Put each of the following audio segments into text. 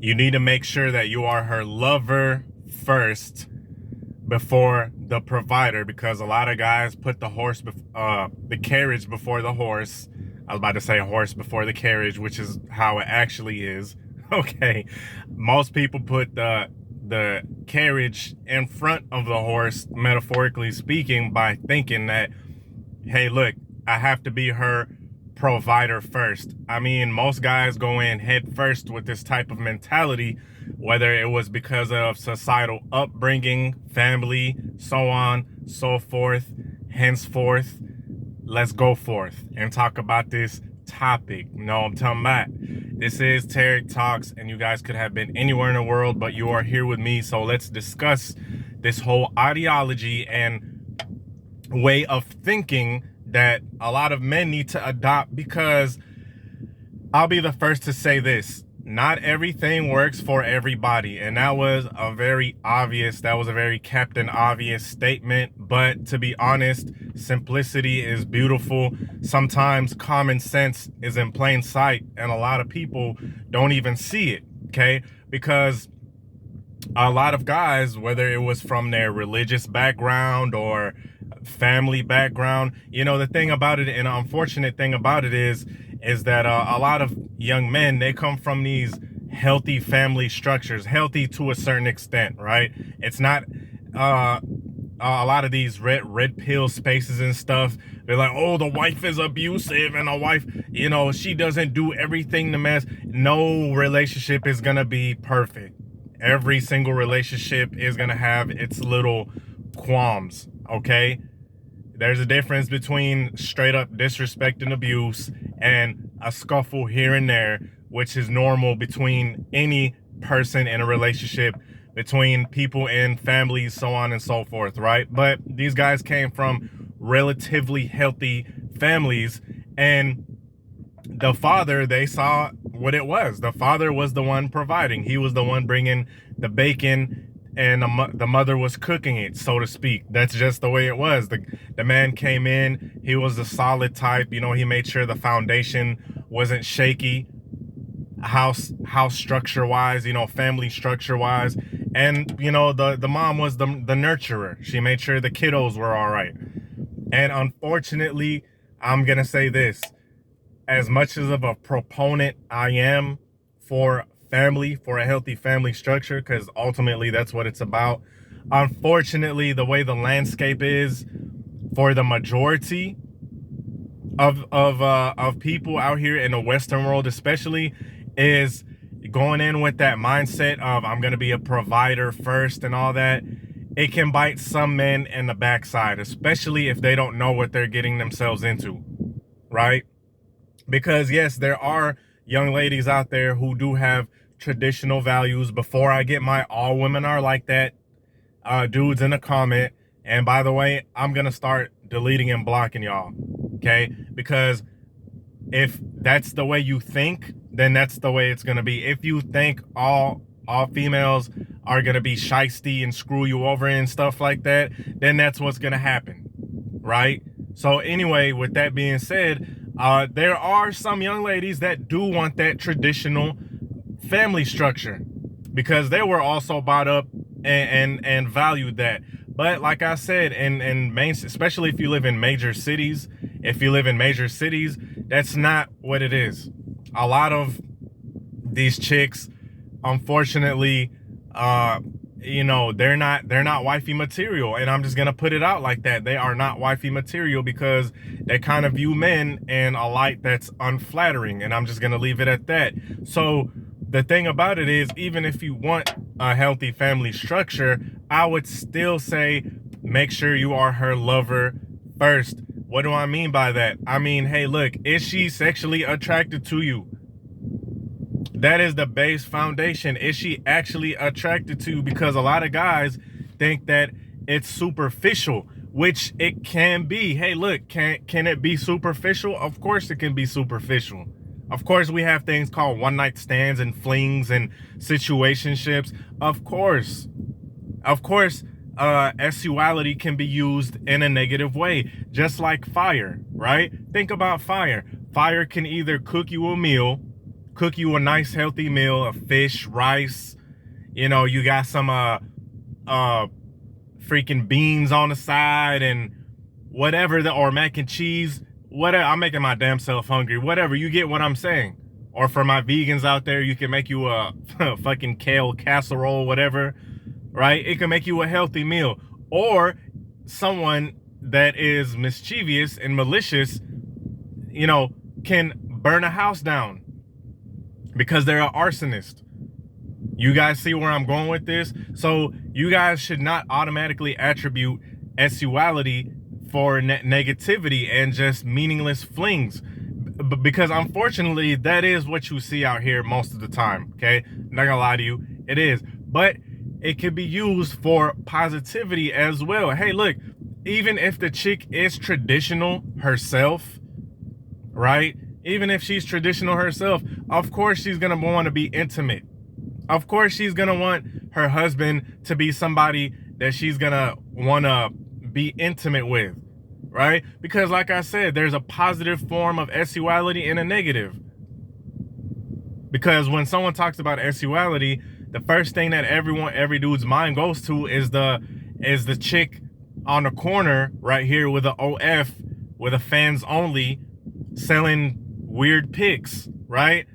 You need to make sure that you are her lover first before the provider, because a lot of guys put the carriage before the horse. I was about to say horse before the carriage, which is how it actually is. Okay, most people put the carriage in front of the horse, metaphorically speaking, by thinking that, hey, look, I have to be her provider first. I mean, most guys go in head first with this type of mentality, whether it was because of societal upbringing, family, so on, so forth. Henceforth, let's go forth and talk about this topic. No, I'm talking about, this is Tarik Talks, and you guys could have been anywhere in the world, but you are here with me. So let's discuss this whole ideology and way of thinking that a lot of men need to adopt, because I'll be the first to say this: not everything works for everybody. And that was a very Captain Obvious statement. But to be honest, simplicity is beautiful. Sometimes common sense is in plain sight, and a lot of people don't even see it, okay? Because a lot of guys, whether it was from their religious background or family background, the thing about it, and the unfortunate thing about it is that a lot of young men, they come from these healthy family structures, healthy to a certain extent, right? It's not a lot of these red pill spaces and stuff. They're like, oh, the wife is abusive, and the wife, she doesn't do everything the man. No relationship is gonna be perfect. Every single relationship is gonna have its little qualms, okay? There's a difference between straight up disrespect and abuse and a scuffle here and there, which is normal between any person in a relationship, between people in families, so on and so forth, right? But these guys came from relatively healthy families, and the father, they saw what it was. The father was the one providing. He was the one bringing the bacon, and the mother was cooking it, so to speak. That's just the way it was. The man came in, he was the solid type, he made sure the foundation wasn't shaky, house structure wise, family structure wise. And the mom was the nurturer. She made sure the kiddos were all right. And unfortunately, I'm gonna say this: as much as of a proponent I am for family, for a healthy family structure, because ultimately that's what it's about, unfortunately, the way the landscape is for the majority of people out here in the Western world, especially, is going in with that mindset of, I'm gonna be a provider first and all that. It can bite some men in the backside, especially if they don't know what they're getting themselves into, right? Because yes, there are young ladies out there who do have traditional values. Before I get my all women are like that dudes in the comment, and by the way, I'm gonna start deleting and blocking y'all, okay? Because if that's the way you think, then that's the way it's gonna be. If you think all females are gonna be shiesty and screw you over and stuff like that, then that's what's gonna happen, right? So anyway, with that being said, there are some young ladies that do want that traditional family structure, because they were also brought up and valued that. But like I said, especially if you live in major cities, that's not what it is. A lot of these chicks, unfortunately, they're not wifey material, and I'm just gonna put it out like that. They are not wifey material because they kind of view men in a light that's unflattering, and I'm just gonna leave it at that. So the thing about it is, even if you want a healthy family structure, I would still say make sure you are her lover first. What do I mean by that? I mean, hey, look, is she sexually attracted to you? That is the base foundation. Is she actually attracted to you? Because a lot of guys think that it's superficial, which it can be. Hey, look, can it be superficial? Of course it can be superficial. Of course we have things called one night stands and flings and situationships. Of course, sexuality can be used in a negative way, just like fire, right? Think about fire. Fire can either cook you a meal, cook you a nice healthy meal of fish, rice, you know, you got some freaking beans on the side and whatever, or mac and cheese, whatever. I'm making my damn self hungry. Whatever, you get what I'm saying. Or for my vegans out there, you can make you a fucking kale casserole, whatever, right? It can make you a healthy meal. Or someone that is mischievous and malicious, you know, can burn a house down because they're an arsonist. You guys see where I'm going with this? So you guys should not automatically attribute sexuality for negativity and just meaningless flings, because unfortunately that is what you see out here most of the time. Okay, not gonna lie to you, it is. But it can be used for positivity as well. Hey, look, even if the chick is traditional herself, right? Even if she's traditional herself, of course she's gonna want to be intimate. Of course she's gonna want her husband to be somebody that she's gonna want to be intimate with, right? Because like I said, there's a positive form of sexuality and a negative. Because when someone talks about sexuality, the first thing that every dude's mind goes to is the chick on the corner right here with a OF, with a fans only, selling weird pics, right?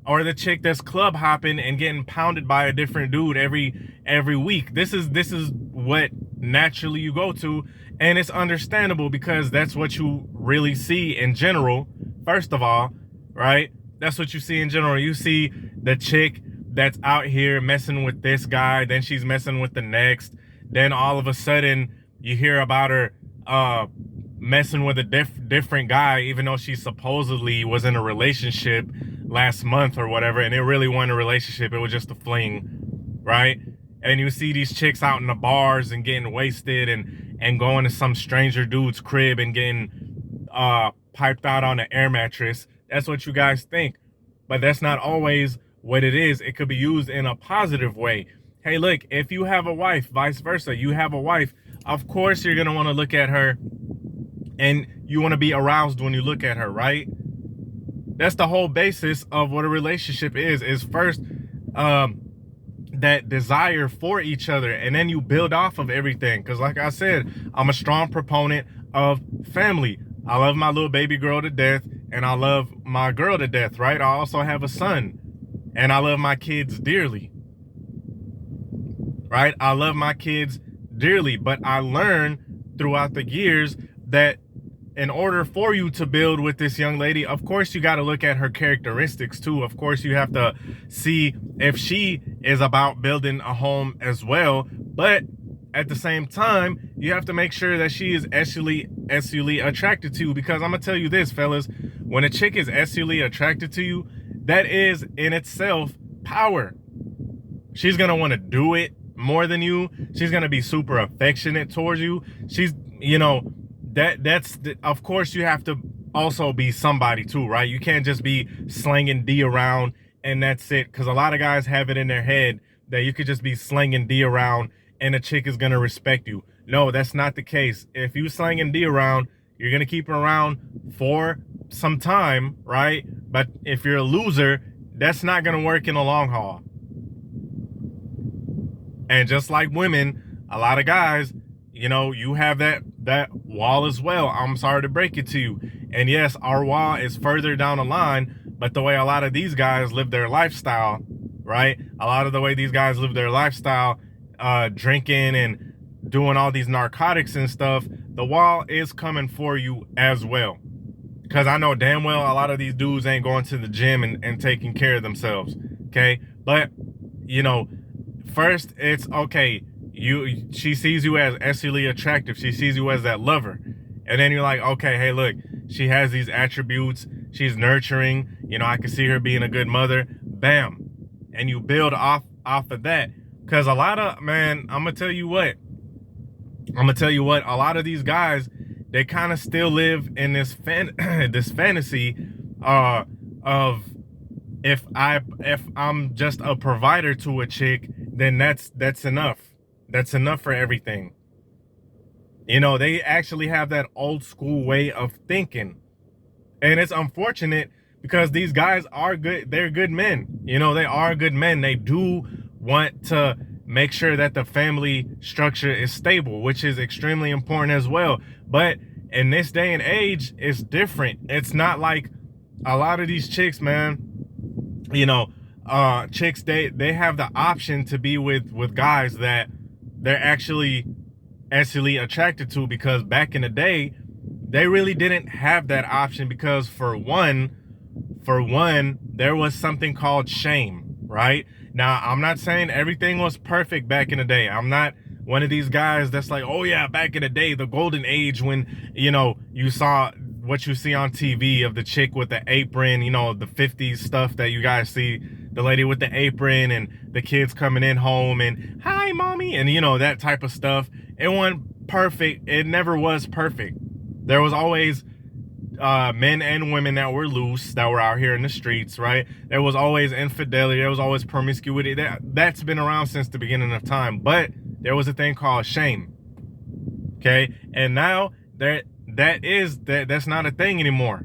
Or the chick that's club hopping and getting pounded by a different dude every week. This is what naturally you go to, and it's understandable because that's what you really see in general. First of all, right? That's what you see in general. You see the chick that's out here messing with this guy, then she's messing with the next, then all of a sudden you hear about her messing with a different guy, even though she supposedly was in a relationship last month or whatever, and it really wasn't a relationship, it was just a fling, right? And you see these chicks out in the bars and getting wasted and going to some stranger dude's crib and getting piped out on an air mattress. That's what you guys think, but that's not always what it is. It could be used in a positive way. Hey, look, if you have a wife, vice versa, you have a wife, of course you're gonna want to look at her and you want to be aroused when you look at her, right? That's the whole basis of what a relationship is first that desire for each other, and then you build off of everything. Because like I said, I'm a strong proponent of family. I love my little baby girl to death, and I love my girl to death, right? I also have a son, and I love my kids dearly, right? I love my kids dearly, but I learned throughout the years that in order for you to build with this young lady, of course you got to look at her characteristics too. Of course you have to see if she is about building a home as well, but at the same time you have to make sure that she is sexually attracted to you. Because I'm gonna tell you this, fellas, when a chick is sexually attracted to you, that is in itself power. She's gonna want to do it more than you. She's gonna be super affectionate towards you. She's, you know, of course you have to also be somebody too, right? You can't just be slanging D around and that's it. Because a lot of guys have it in their head that you could just be slanging D around and a chick is gonna respect you. No, that's not the case. If you slanging D around, you're gonna keep her around for some time, right? But if you're a loser, that's not gonna work in the long haul. And just like women, a lot of guys, you know, you have that wall as well. I'm sorry to break it to you. And yes, our wall is further down the line, but the way a lot of these guys live their lifestyle, right? A lot of the way these guys live their lifestyle, drinking and doing all these narcotics and stuff, the wall is coming for you as well. Because I know damn well a lot of these dudes ain't going to the gym and taking care of themselves, okay? But, you know, first it's okay. She sees you as sexually attractive. She sees you as that lover. And then you're like, okay, hey, look, she has these attributes. She's nurturing. You know, I can see her being a good mother. Bam. And you build off of that. Because a lot of, man, I'm going to tell you what. A lot of these guys, they kind of still live in this this fantasy of if I'm just a provider to a chick, then that's enough. That's enough for everything. You know, they actually have that old school way of thinking. And it's unfortunate because these guys are good. They're good men. You know, they are good men. They do want to make sure that the family structure is stable, which is extremely important as well. But in this day and age, it's different. It's not like a lot of these chicks, man, you know, chicks, they have the option to be with guys that they're actually attracted to, because back in the day, they really didn't have that option, because for one, there was something called shame, right? Now, I'm not saying everything was perfect back in the day. I'm not one of these guys that's like, oh yeah, back in the day, the golden age, when, you know, you saw what you see on TV of the chick with the apron, you know, the 50s stuff that you guys see, the lady with the apron and the kids coming in home and, hi, mommy, and, you know, that type of stuff. It wasn't perfect. It never was perfect. There was always men and women that were loose, that were out here in the streets, right? There was always infidelity. There was always promiscuity. That's been around since the beginning of time. But there was a thing called shame. Okay? And now that's not a thing anymore.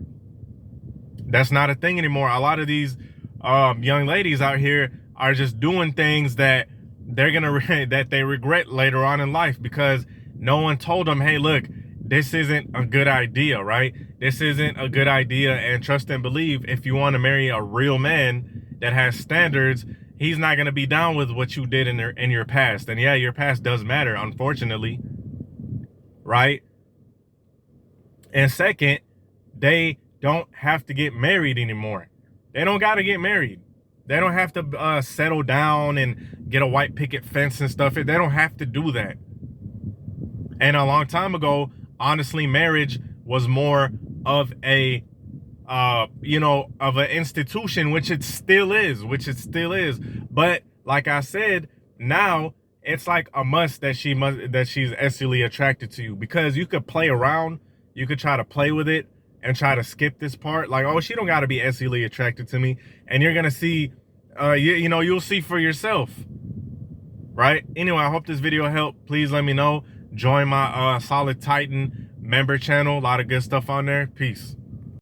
That's not a thing anymore. A lot of these young ladies out here are just doing things that they're gonna that they regret later on in life, because no one told them, hey, look, this isn't a good idea, right? This isn't a good idea. And trust and believe, if you want to marry a real man that has standards, he's not going to be down with what you did in your past. And yeah, your past does matter, unfortunately, right? And second, they don't have to get married anymore. They don't got to get married. They don't have to settle down and get a white picket fence and stuff. They don't have to do that. And a long time ago, honestly, marriage was more of a, you know, of an institution, which it still is, But like I said, now it's like a must that she's sexually attracted to you, because you could play around. You could try to play with it and try to skip this part. Like, oh, she don't got to be sexually attracted to me. And you're going to see, you know, you'll see for yourself. Right? Anyway, I hope this video helped. Please let me know. Join my Solid Titan member channel. A lot of good stuff on there. Peace.